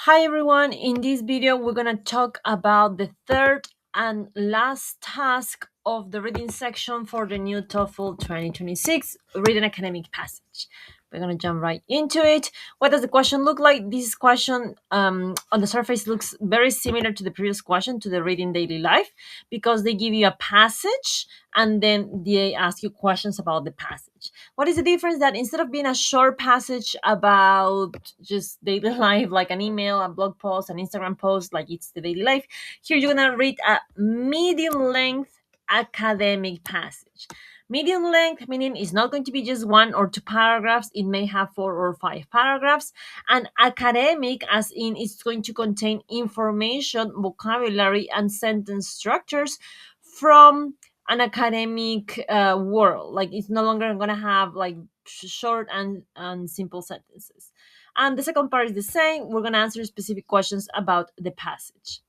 Hi everyone, in this video we're going to talk about the third and last task of the reading section for the new TOEFL 2026 read an academic passage. We're going to jump right into it. What does the question look like? This question on the surface looks very similar to the previous question, to the reading daily life, because they give you a passage and then they ask you questions about the passage. What is the difference? That instead of being a short passage about just daily life, like an email, a blog post, an Instagram post, like it's the daily life, here you're gonna read a medium length academic passage. Medium length meaning it's not going to be just one or two paragraphs, it may have 4 or 5 paragraphs. And academic, as in it's going to contain information, vocabulary, and sentence structures from an academic world. Like it's no longer going to have like short and simple sentences. And the second part is the same. We're going to answer specific questions about the passage.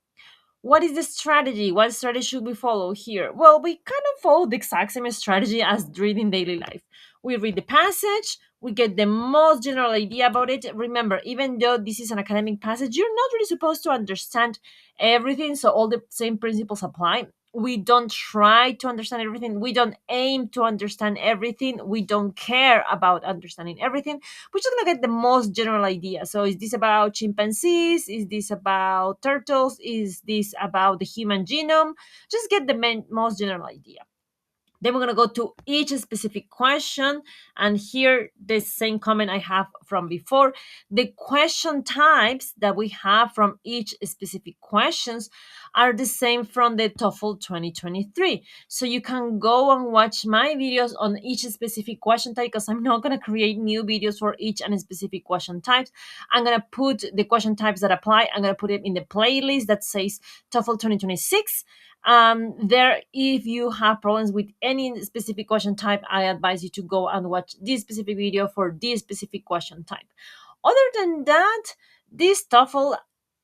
What is the strategy? What strategy should we follow here? Well, we kind of follow the exact same strategy as reading daily life. We read the passage, we get the most general idea about it. Remember, even though this is an academic passage, you're not really supposed to understand everything, so all the same principles apply. We don't try to understand everything. We don't aim to understand everything. We don't care about understanding everything. We're just gonna get the most general idea. So is this about chimpanzees? Is this about turtles? Is this about the human genome? Just get the most general idea. Then we're going to go to each specific question. And here, the same comment I have from before. The question types that we have from each specific questions are the same from the TOEFL 2023. So you can go and watch my videos on each specific question type, because I'm not going to create new videos for each and specific question types. I'm going to put the question types that apply. I'm going to put it in the playlist that says TOEFL 2026. There, if you have problems with any specific question type, I advise you to go and watch this specific video for this specific question type. Other than that, this TOEFL,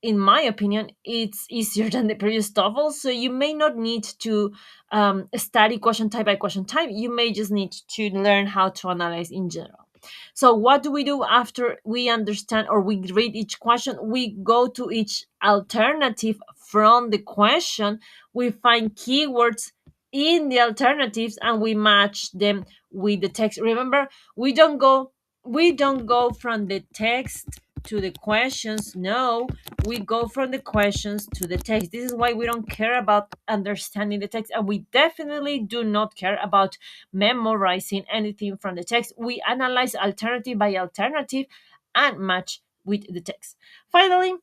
in my opinion, it's easier than the previous TOEFL, so you may not need to study question type by question type. You may just need to learn how to analyze in general. So what do we do after we understand or we read each question? We go to each alternative from the question. We find keywords in the alternatives and we match them with the text. Remember, we don't go from the text to the questions. No, we go from the questions to the text. This is why we don't care about understanding the text, and we definitely do not care about memorizing anything from the text. We analyze alternative by alternative and match with the text. Finally,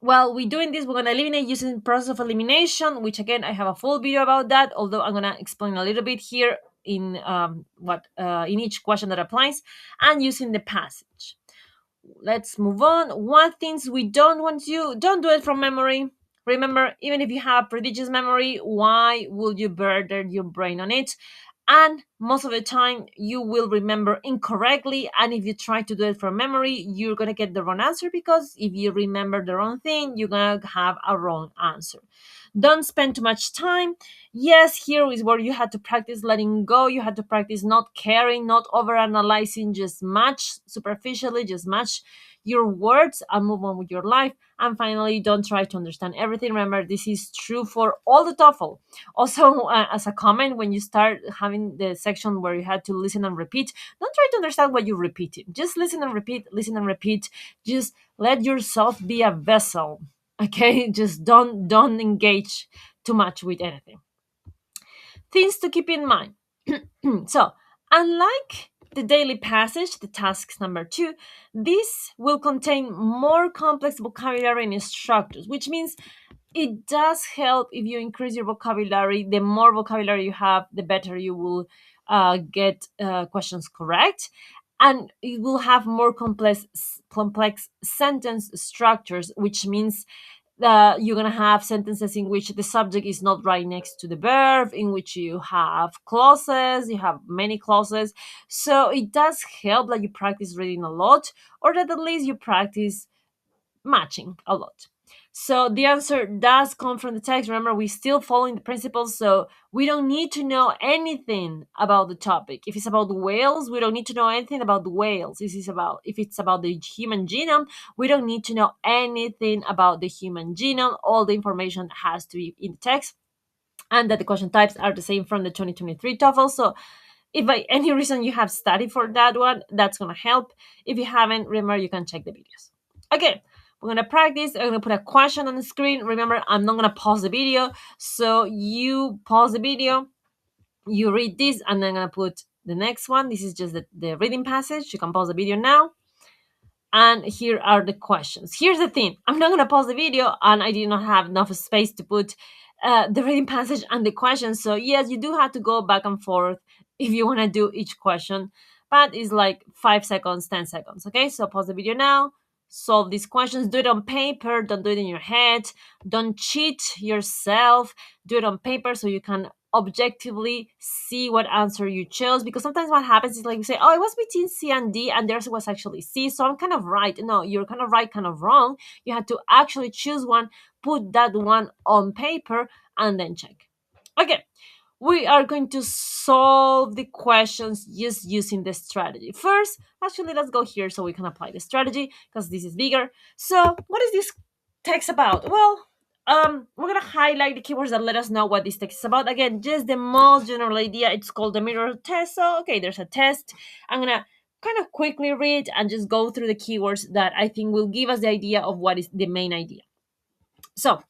while we're doing this, we're going to eliminate using process of elimination, which again, I have a full video about that, although I'm going to explain a little bit here in what in each question that applies, and using the passage. Let's move on. What things we don't want to do? Don't do it from memory. Remember, even if you have prodigious memory, why would you burden your brain on it? And most of the time you will remember incorrectly, and if you try to do it from memory, you're going to get the wrong answer, because if you remember the wrong thing, you're going to have a wrong answer. Don't spend too much time. Yes, here is where you had to practice letting go. You had to practice not caring, not over analyzing, just match superficially, just match your words and move on with your life. And finally, don't try to understand everything. Remember, this is true for all the TOEFL. Also, as a comment, when you start having the section where you had to listen and repeat, don't try to understand what you're repeating. Just listen and repeat, listen and repeat. Just let yourself be a vessel. Okay, just don't engage too much with anything. Things to keep in mind. So, unlike the daily passage, the tasks number 2, this will contain more complex vocabulary and structures, which means it does help if you increase your vocabulary. The more vocabulary you have, the better you will get questions correct. And it will have more complex sentence structures, which means you're going to have sentences in which the subject is not right next to the verb, in which you have clauses, you have many clauses. So it does help that you practice reading a lot, or that at least you practice matching a lot. So the answer does come from the text. Remember, we still following the principles, so we don't need to know anything about the topic. If it's about the whales, we don't need to know anything about the whales. This is about if it's about the human genome, we don't need to know anything about the human genome. All the information has to be in the text, and that the question types are the same from the 2023 TOEFL. So if by any reason you have studied for that one, that's gonna help. If you haven't, remember you can check the videos. Okay, we're gonna practice. I'm gonna put a question on the screen. Remember, I'm not gonna pause the video, so you pause the video, you read this, and then I'm gonna put the next one. This is just the reading passage. You can pause the video now. And here are the questions. Here's the thing, I'm not going to pause the video, and I did not have enough space to put the reading passage and the questions. So yes, you do have to go back and forth if you want to do each question, but it's like 5 seconds, 10 seconds. Okay, so pause the video now, solve these questions, do it on paper, don't do it in your head, don't cheat yourself, do it on paper so you can objectively see what answer you chose, because sometimes what happens is like we say, oh, it was between C and D and theirs was actually C, so I'm kind of right. No, you're kind of right, kind of wrong. You have to actually choose one, put that one on paper, and then check. Okay, we are going to solve the questions just using the strategy. First, actually, let's go here so we can apply the strategy because this is bigger. So what is this text about? Well, we're gonna highlight the keywords that let us know what this text is about. Again, just the most general idea. It's called the mirror test. So okay, there's a test. I'm gonna kind of quickly read and just go through the keywords that I think will give us the idea of what is the main idea. So,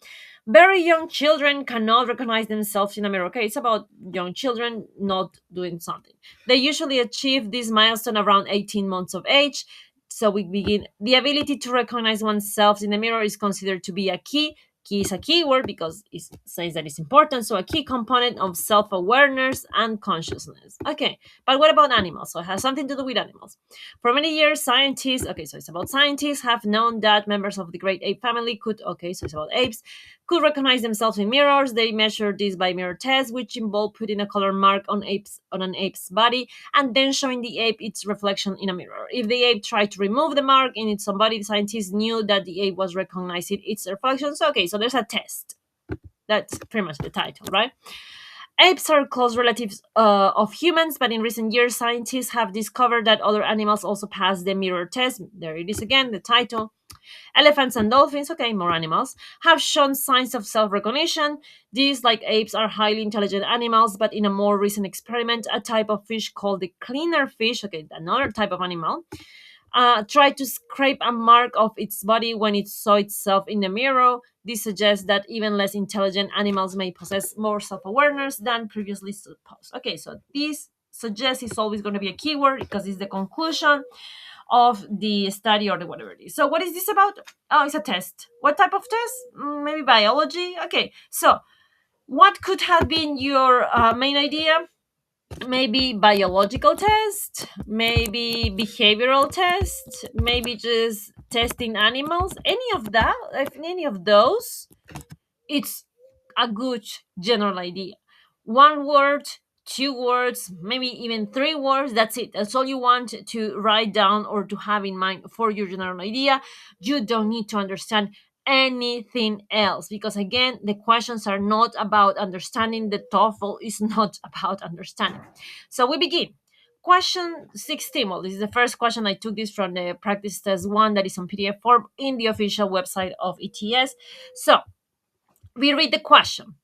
very young children cannot recognize themselves in a mirror. Okay, it's about young children not doing something. They usually achieve this milestone around 18 months of age. So we begin. The ability to recognize oneself in the mirror is considered to be a key. Key is a keyword because it says that it's important. So a key component of self-awareness and consciousness. Okay, but what about animals? So it has something to do with animals. For many years, scientists, okay, so it's about scientists, have known that members of the great ape family could, okay, so it's about apes, could recognize themselves in mirrors. They measured this by mirror tests, which involve putting a color mark on an ape's body and then showing the ape its reflection in a mirror. If the ape tried to remove the mark in its own body, the scientists knew that the ape was recognizing its reflection. So, okay, so there's a test. That's pretty much the title, right? Apes are close relatives of humans, but in recent years, scientists have discovered that other animals also pass the mirror test. There it is again, the title. Elephants and dolphins, okay, more animals, have shown signs of self recognition. These, like apes, are highly intelligent animals, but in a more recent experiment, a type of fish called the cleaner fish, okay, another type of animal, tried to scrape a mark of its body when it saw itself in the mirror. This suggests that even less intelligent animals may possess more self awareness than previously supposed. Okay, so this suggests it's always going to be a keyword because it's the conclusion of the study or the whatever it is. So, what is this about? Oh, it's a test. What type of test? Maybe biology. Okay, so what could have been your main idea? Maybe biological test, maybe behavioral test, maybe just testing animals. Any of that, if any of those, it's a good general idea. One word, 2 words, maybe even 3 words. That's it. That's all you want to write down or to have in mind for your general idea. You don't need to understand anything else because again the questions are not about understanding. The TOEFL is not about understanding. So we begin. Question 16. Well, this is the first question. I took this from the practice test one that is on PDF form in the official website of ETS. So we read the question.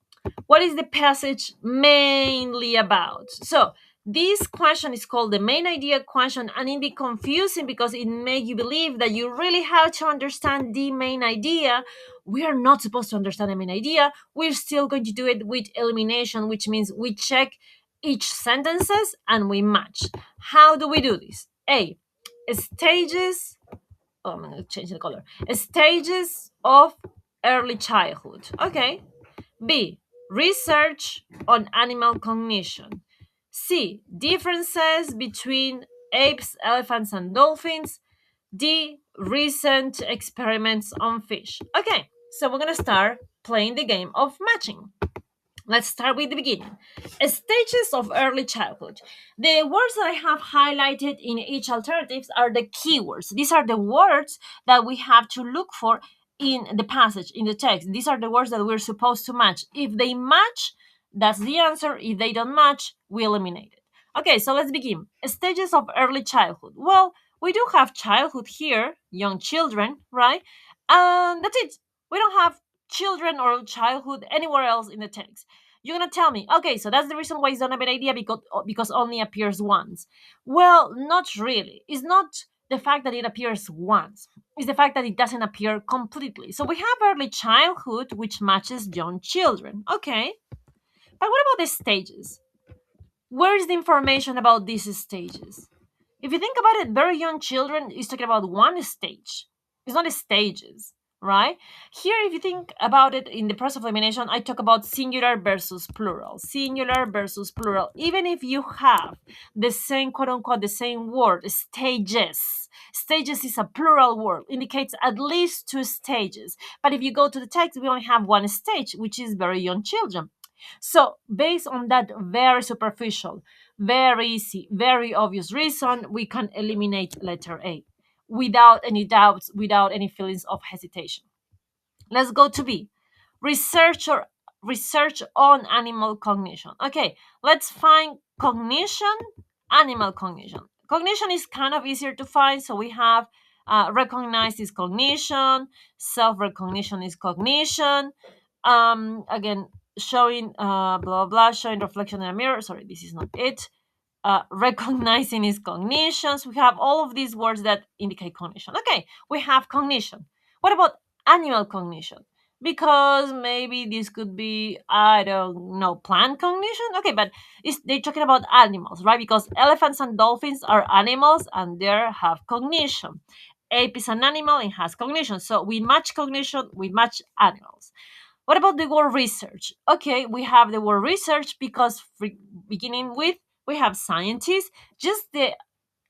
What is the passage mainly about? So this question is called the main idea question, and it be confusing because it makes you believe that you really have to understand the main idea. We are not supposed to understand the main idea. We're still going to do it with elimination, which means we check each sentences and we match. How do we do this? A, stages. Oh, I'm going to change the color. Stages of early childhood. Okay. B, research on animal cognition. C, differences between apes, elephants, and dolphins. D, recent experiments on fish. Okay, so we're gonna start playing the game of matching. Let's start with the beginning. Stages of early childhood. The words that I have highlighted in each alternatives are the keywords. These are the words that we have to look for in the passage, in the text. These are the words that we're supposed to match. If they match, that's the answer. If they don't match, we eliminate it. Okay, so let's begin. Stages of early childhood. Well, we do have childhood here, young children, right? And that's it. We don't have children or childhood anywhere else in the text. You're gonna tell me, okay, so that's the reason why it's not a bad idea, because only appears once. Well, not really. It's not the fact that it appears once. It's the fact that it doesn't appear completely. So we have early childhood, which matches young children. Okay, but what about the stages? Where is the information about these stages? If you think about it, very young children is talking about one stage. It's not stages, right? Here, if you think about it in the process of elimination, I talk about singular versus plural. Singular versus plural. Even if you have the same, quote unquote, the same word, stages. Stages is a plural word, indicates at least two stages. But if you go to the text, we only have one stage, which is very young children. So, based on that very superficial, very easy, very obvious reason, we can eliminate letter A without any doubts, without any feelings of hesitation. Let's go to B. Research or research on animal cognition. Okay, let's find cognition, animal cognition. Cognition is kind of easier to find, so we have recognize is cognition, self-recognition is cognition. Again, showing blah blah, showing reflection in a mirror. Sorry, this is not it. Recognizing is cognitions. We have all of these words that indicate cognition. Okay, we have cognition. What about animal cognition? Because maybe this could be, I don't know, plant cognition. Okay, but they're talking about animals, right? Because elephants and dolphins are animals and they have cognition. Ape is an animal and has cognition. So we match cognition, we match animals. What about the word research? Okay, we have the word research because beginning with we have scientists. Just the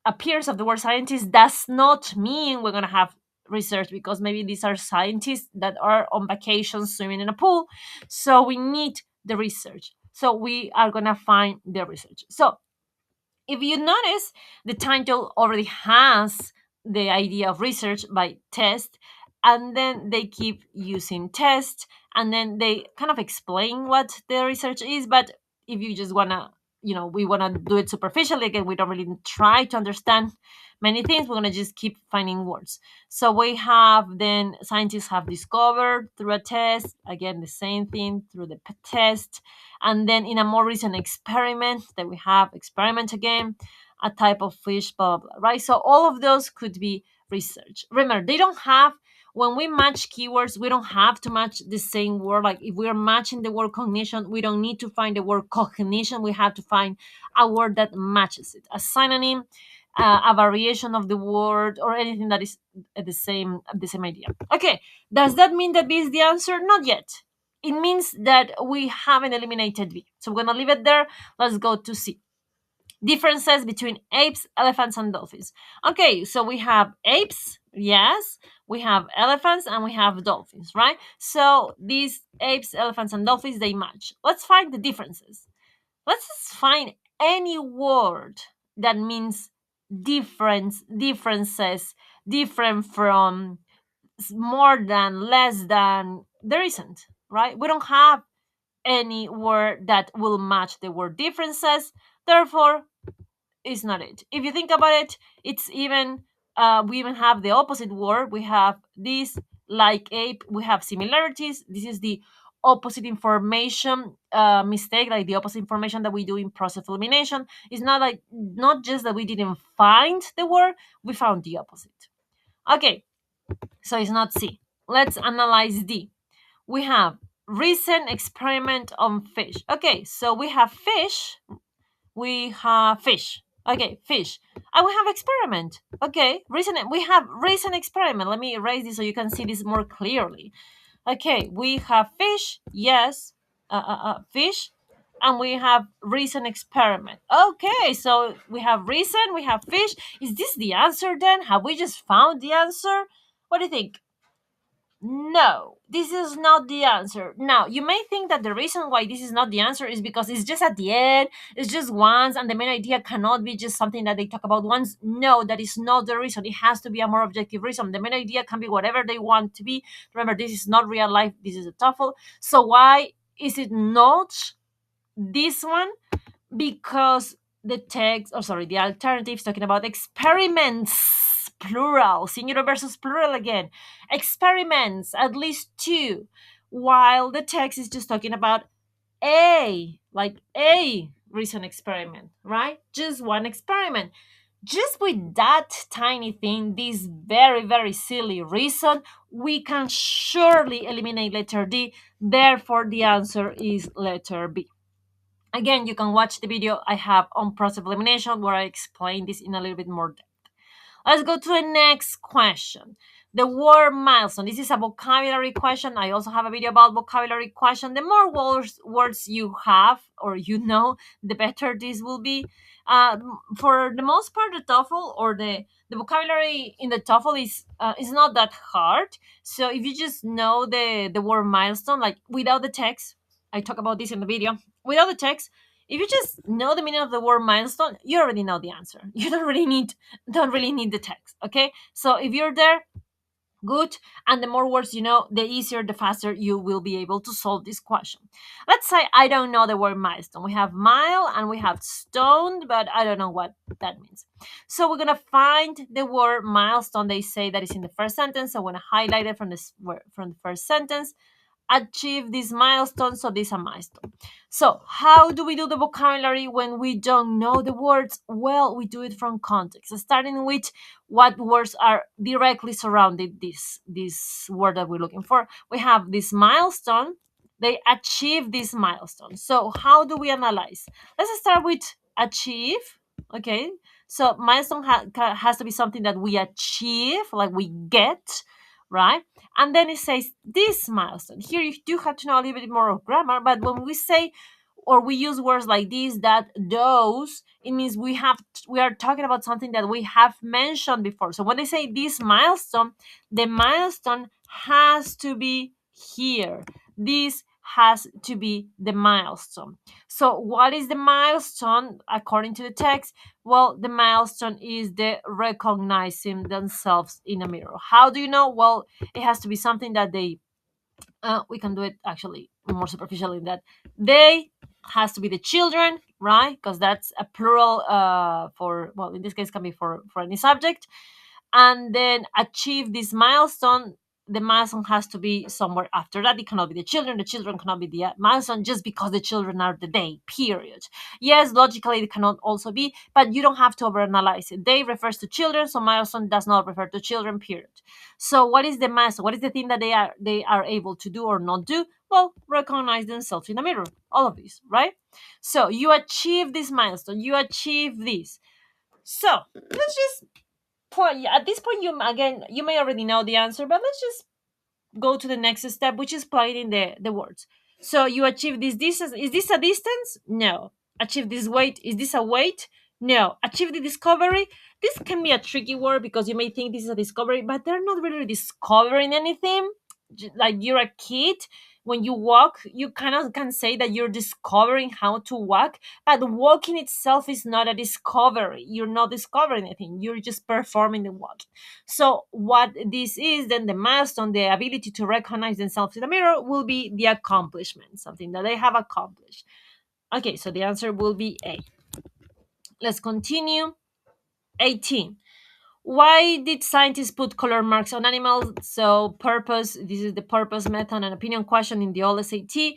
appearance of the word scientist does not mean we're going to have research, because maybe these are scientists that are on vacation swimming in a pool. So we need the research. So we are going to find the research. So if you notice, the title already has the idea of research by test, and then they keep using test, and then they kind of explain what the research is. But if you just want to, we want to do it superficially, again, we don't really try to understand many things, we're going to just keep finding words. So we have, then scientists have discovered through a test, again the same thing through the test, and then in a more recent experiment that we have experiment again, a type of fish, blah blah blah, right? So all of those could be research. Remember, they don't have, when we match keywords, we don't have to match the same word. Like if we're matching the word cognition, we don't need to find the word cognition, we have to find a word that matches it, a synonym, a variation of the word, or anything that is the same idea. Okay, does that mean that B is the answer? Not yet. It means that we haven't eliminated B. So we're going to leave it there. Let's go to C. Differences between apes, elephants, and dolphins. Okay, so we have apes, yes, we have elephants, and we have dolphins, right? So these apes, elephants, and dolphins, they match. Let's find the differences. Let's just find any word that means differences, different from, more than, less than. There isn't, right? We don't have any word that will match the word differences. Therefore, it's not it. If you think about it, it's even, we even have the opposite word. We have this, like ape, we have similarities. This is the opposite information mistake, like the opposite information that we do in process elimination. It's not just that we didn't find the word, we found the opposite. Okay, so it's not C. Let's analyze D. We have recent experiment on fish. Okay, so we have fish, we have fish. Okay, fish. And we have experiment. Okay, we have recent experiment. Let me erase this so you can see this more clearly. Okay, we have fish, yes, fish, and we have recent experiment. Okay, so we have recent, we have fish. Is this the answer then? Have we just found the answer? What do you think? No, this is not the answer. Now, you may think that the reason why this is not the answer is because it's just at the end, it's just once, and the main idea cannot be just something that they talk about once. No, that is not the reason. It has to be a more objective reason. The main idea can be whatever they want to be. Remember, this is not real life, this is a TOEFL. So, why is it not this one? Because the text, or sorry, the alternatives talking about experiments, plural, singular versus plural again, experiments, at least two, while the text is just talking about like a recent experiment, right? Just one experiment. Just with that tiny thing, this very, very silly reason, we can surely eliminate letter D. Therefore, the answer is letter B. Again, you can watch the video I have on process of elimination where I explain this in a little bit more depth. Let's go to the next question. The word milestone. This is a vocabulary question. I also have a video about vocabulary question. The more words you have or you know, the better this will be. For the most part, the TOEFL or the vocabulary in the TOEFL is not that hard. So if you just know the word milestone, like without the text, I talk about this in the video. Without the text, if you just know the meaning of the word milestone, you already know the answer. You don't really need the text. Okay, so if you're there, good, and the more words you know, the easier, the faster you will be able to solve this question. Let's say I don't know the word milestone. We have mile and we have stone, but I don't know what that means. So we're gonna find the word milestone. They say that is in the first sentence, so I'm gonna highlight it from the first sentence. Achieve this milestone, so this is a milestone. So how do we do the vocabulary when we don't know the words? Well, we do it from context, starting with what words are directly surrounding this word that we're looking for. We have this milestone. They achieve this milestone. So how do we analyze? Let's start with achieve. Okay, so milestone has to be something that we achieve, like we get, right? And then it says this milestone. Here you do have to know a little bit more of grammar, but when we say or we use words like this, that, those, it means we are talking about something that we have mentioned before. So when they say this milestone, the milestone has to be here. This has to be the milestone. So what is the milestone according to the text? Well, the milestone is the recognizing themselves in a mirror. How do you know? Well, it has to be something that they we can do it actually more superficially in that they has to be the children, right? Because that's a plural for, well, in this case can be for any subject. And then achieve this milestone, the milestone has to be somewhere after that. It cannot be the children cannot be the milestone just because the children are the day, period. Yes, logically it cannot also be, but you don't have to overanalyze it. Day refers to children, so milestone does not refer to children, period. So what is the milestone? What is the thing that they are able to do or not do? Well, recognize themselves in the mirror. All of these, right? So you achieve this milestone, you achieve this. So let's just point, at this point, you may already know the answer, but let's just go to the next step, which is plugging in the words. So you achieve this distance. Is this a distance? No. Achieve this weight. Is this a weight? No. Achieve the discovery. This can be a tricky word because you may think this is a discovery, but they're not really discovering anything. Like you're a kid, when you walk, you kind of can say that you're discovering how to walk, but walking itself is not a discovery. You're not discovering anything. You're just performing the walk. So what this is, then the milestone, the ability to recognize themselves in the mirror, will be the accomplishment, something that they have accomplished. Okay, so the answer will be A. Let's continue. 18. Why did scientists put color marks on animals? So purpose, this is the purpose, method, and opinion question in the old SAT.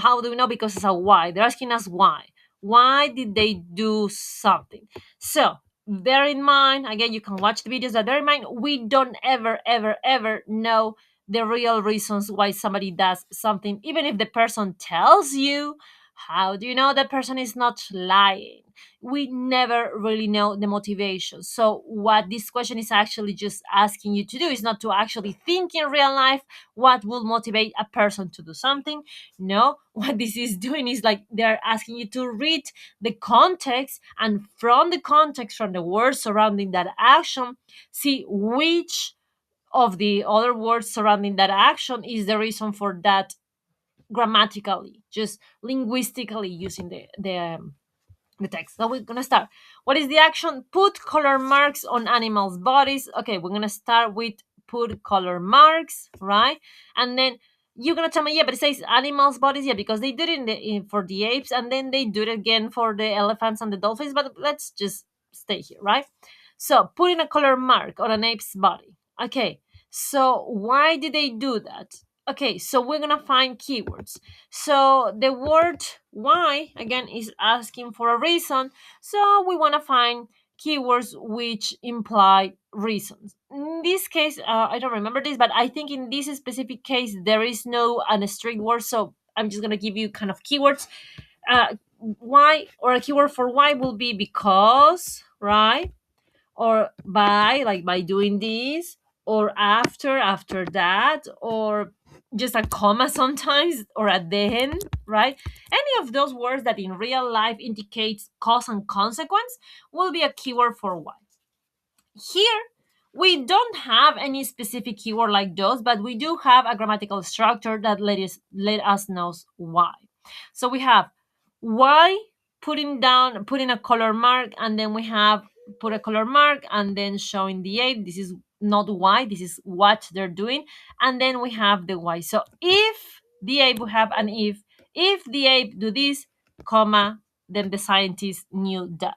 How do we know? Because it's a why. They're asking us why. Why did they do something? So bear in mind, again, you can watch the videos, but bear in mind, we don't ever know the real reasons why somebody does something. Even if the person tells you, how do you know that person is not lying? We never really know the motivation. So what this question is actually just asking you to do is not to actually think in real life what will motivate a person to do something. No, what this is doing is like they're asking you to read the context, and from the context, from the words surrounding that action, see which of the other words surrounding that action is the reason for that, grammatically, just linguistically using the text. So we're gonna start. What is the action? Put color marks on animals' bodies. Okay, we're gonna start with put color marks, right? And then you're gonna tell me, yeah, but it says animals' bodies, yeah, because they did it for the apes, and then they do it again for the elephants and the dolphins. But let's just stay here, right? So putting a color mark on an ape's body. Okay, so why did they do that? Okay, so we're gonna find keywords. So the word why again is asking for a reason. So we want to find keywords which imply reasons. In this case, I don't remember this, but I think in this specific case there is no an strict word. So I'm just gonna give you kind of keywords. Why, or a keyword for why will be because, right? Or by, like by doing this, or after that, or just a comma sometimes, or a then, right? Any of those words that in real life indicates cause and consequence will be a keyword for why. Here, we don't have any specific keyword like those, but we do have a grammatical structure that let us know why. So we have why, putting a color mark, and then we have put a color mark and then showing the ape. This is not why, this is what they're doing. And then we have the why. So if the ape, we have an if the ape do this, comma, then the scientist knew that.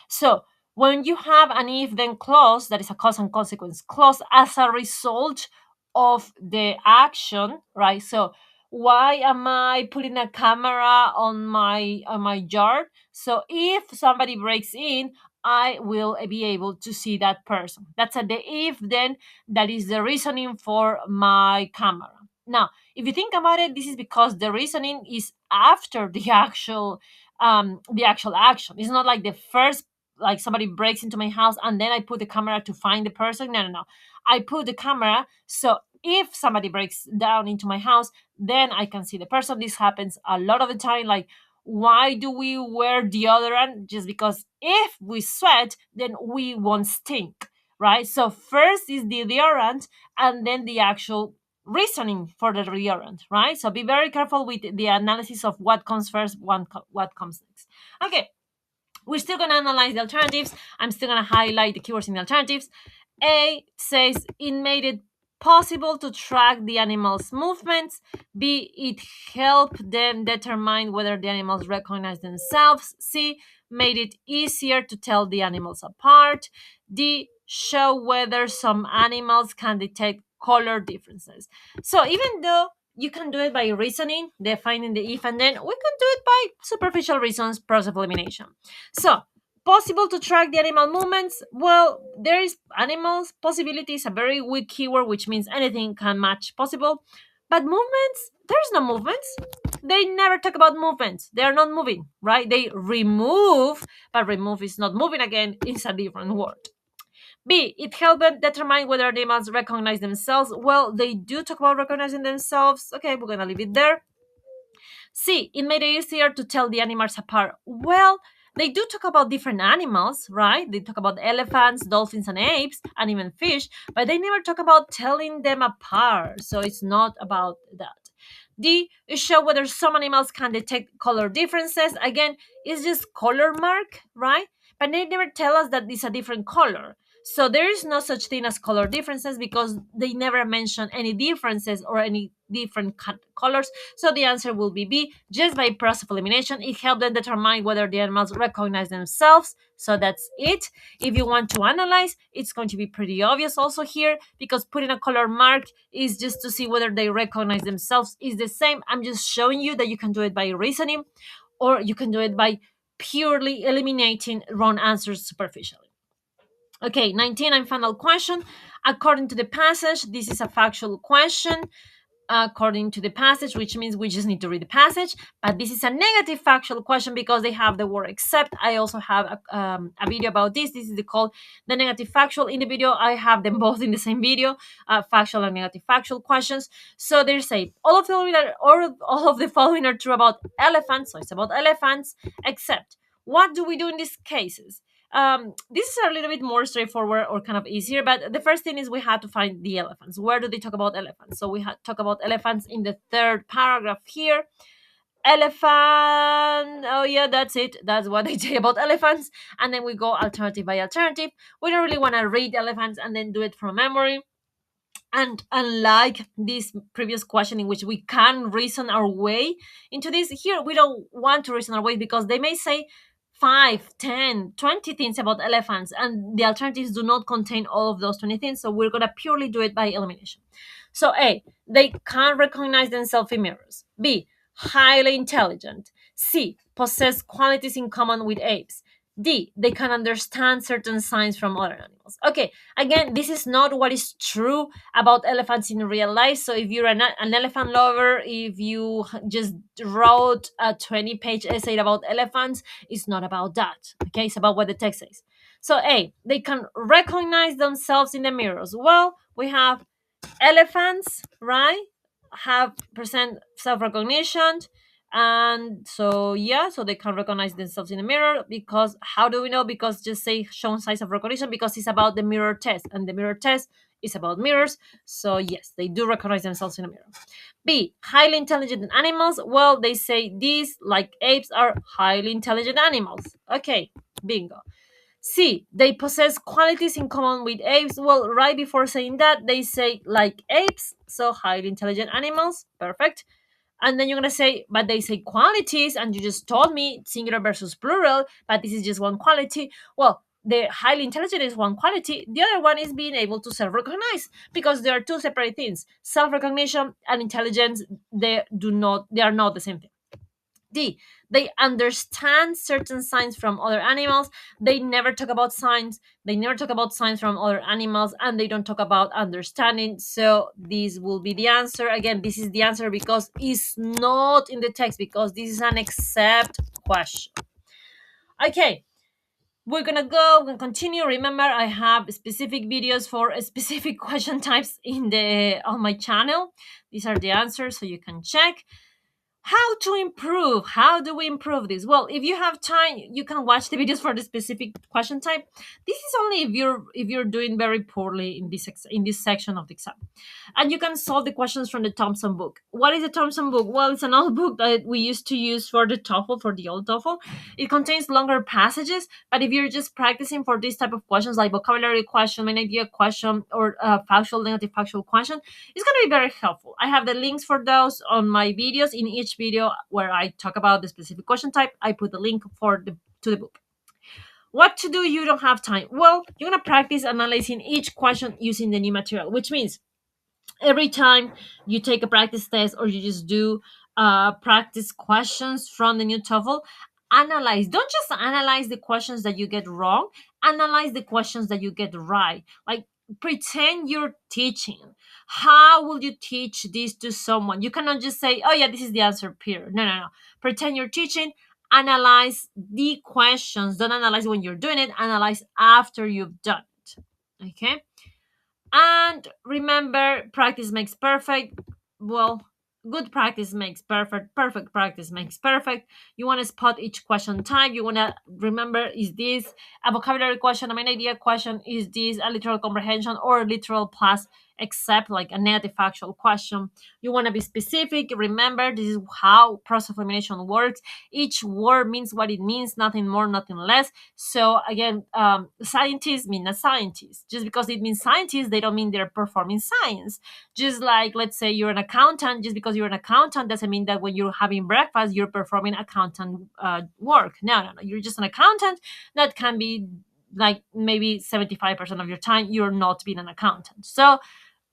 So when you have an if then clause, that is a cause and consequence clause as a result of the action, right? So why am I putting a camera on my yard? So if somebody breaks in, I will be able to see that person. That's a the if then, that is the reasoning for my camera. Now, if you think about it, this is because the reasoning is after the actual action. It's not like the first, like somebody breaks into my house and then I put the camera to find the person. No, no, no. I put the camera so if somebody breaks down into my house, then I can see the person. This happens a lot of the time. Like, why do we wear deodorant? Just because if we sweat, then we won't stink, right? So first is the deodorant and then the actual reasoning for the deodorant, right? So be very careful with the analysis of what comes first, what comes next. Okay, we're still going to analyze the alternatives. I'm still going to highlight the keywords in the alternatives. A says it made it possible to track the animals' movements. B, it helped them determine whether the animals recognize themselves. C, made it easier to tell the animals apart. D, show whether some animals can detect color differences. So even though you can do it by reasoning, defining the if and then, we can do it by superficial reasons, process of elimination. So, possible to track the animal movements. Well, there is animals. Possibility is a very weak keyword, which means anything can match possible. But movements, there's no movements. They never talk about movements. They are not moving, right? They remove, but remove is not moving again. It's a different word. B, it helped them determine whether they must recognize themselves. Well, they do talk about recognizing themselves. Okay, we're gonna leave it there. C, it made it easier to tell the animals apart. Well, they do talk about different animals, right? They talk about elephants, dolphins, and apes, and even fish, but they never talk about telling them apart. So it's not about that. D, it show whether some animals can detect color differences. Again, it's just color mark, right? But they never tell us that it's a different color. So there is no such thing as color differences because they never mention any differences or any different colors. So the answer will be B. Just by process of elimination, it helped them determine whether the animals recognize themselves. So that's it. If you want to analyze, it's going to be pretty obvious also here because putting a color mark is just to see whether they recognize themselves is the same. I'm just showing you that you can do it by reasoning or you can do it by purely eliminating wrong answers superficially. Okay, 19 and final question. According to the passage, this is a factual question according to the passage, which means we just need to read the passage. But this is a negative factual question because they have the word except. I also have a video about this. This is called the negative factual. In the video, I have them both in the same video, factual and negative factual questions. So they say all of the following are true about elephants. So it's about elephants, except what do we do in these cases? This is a little bit more straightforward or kind of easier, but the first thing is we had to find the elephants. Where do they talk about elephants? So we had talk about elephants in the third paragraph here. Elephant, oh yeah, that's it, that's what they say about elephants. And then we go alternative by alternative. We don't really want to read elephants and then do it from memory. And unlike this previous question in which we can reason our way into this, here we don't want to reason our way because they may say 5, 10, 20 things about elephants, and the alternatives do not contain all of those 20 things. So we're going to purely do it by elimination. So A, they can't recognize themselves in mirrors. B, highly intelligent. C, possess qualities in common with apes. D, they can understand certain signs from other animals. Okay, again, this is not what is true about elephants in real life. So if you're an elephant lover, if you just wrote a 20-page essay about elephants, it's not about that. Okay, it's about what the text says. So A, they can recognize themselves in the mirrors. Well, we have elephants, right, have percent self-recognition. And so yeah, so they can recognize themselves in the mirror. Because how do we know? Because just say shown signs of recognition, because it's about the mirror test, and the mirror test is about mirrors. So yes, they do recognize themselves in a mirror. B, highly intelligent animals. Well, they say these, like apes, are highly intelligent animals. Okay, bingo. C, they possess qualities in common with apes. Well, right before saying that, they say like apes, so highly intelligent animals. Perfect. And then you're gonna say, but they say qualities, and you just told me singular versus plural, but this is just one quality. Well, the highly intelligent is one quality. The other one is being able to self-recognize, because there are two separate things. Self-recognition and intelligence, they are not the same thing. D, they understand certain signs from other animals. They never talk about signs. They never talk about signs from other animals, and they don't talk about understanding. So this will be the answer. Again, this is the answer because it's not in the text, because this is an except question. Okay, we're gonna continue. Remember, I have specific videos for specific question types in the on my channel. These are the answers, so you can check. How to improve? How do we improve this? Well, if you have time, you can watch the videos for the specific question type. This is only if you're doing very poorly in in this section of the exam. And you can solve the questions from the Thompson book. What is the Thompson book? Well, it's an old book that we used to use for the TOEFL, for the old TOEFL. It contains longer passages, but if you're just practicing for this type of questions, like vocabulary question, main idea question, or factual, negative factual question, it's going to be very helpful. I have the links for those on my videos. In each video where I talk about the specific question type, I put the link to the book. What to do? You don't have time. Well, you're going to practice analyzing each question using the new material, which means every time you take a practice test, or you just do practice questions from the new TOEFL, analyze. Don't just analyze the questions that you get wrong. Analyze the questions that you get right. Like, pretend you're teaching. How will you teach this to someone? You cannot just say, "Oh yeah, this is the answer." Period. No, no, no. Pretend you're teaching. Analyze the questions. Don't analyze when you're doing it. Analyze after you've done it. Okay. And remember, practice makes perfect. Well, good practice makes perfect. Perfect practice makes perfect. You want to spot each question type. You want to remember, is this a vocabulary question, a main idea question? Is this a literal comprehension or literal plus except, like a negative factual question? You want to be specific. Remember, this is how process of elimination works. Each word means what it means, nothing more, nothing less. So again, scientists mean a scientist. Just because it means scientist, they don't mean they're performing science. Just like, let's say you're an accountant. Just because you're an accountant doesn't mean that when you're having breakfast, you're performing accountant work. No, no, no. You're just an accountant. That can be like maybe 75% of your time you're not being an accountant. So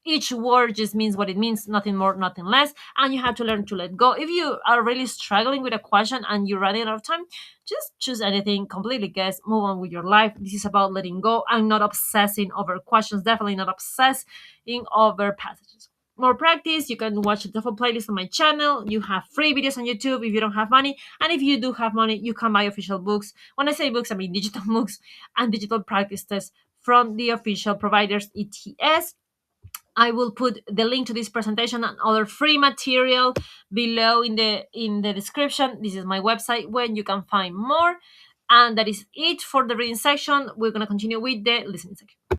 each word just means what it means, nothing more, nothing less. And you have to learn to let go. If you are really struggling with a question and you're running out of time, just choose anything, completely guess, move on with your life. This is about letting go and not obsessing over questions, definitely not obsessing over passages. More practice, you can watch the TOEFL playlist on my channel. You have free videos on YouTube if you don't have money. And if you do have money, you can buy official books. When I say books, I mean digital books and digital practice tests from the official providers, ETS. I will put the link to this presentation and other free material below in the description. This is my website when you can find more. And that is it for the reading section. We're going to continue with the listening section.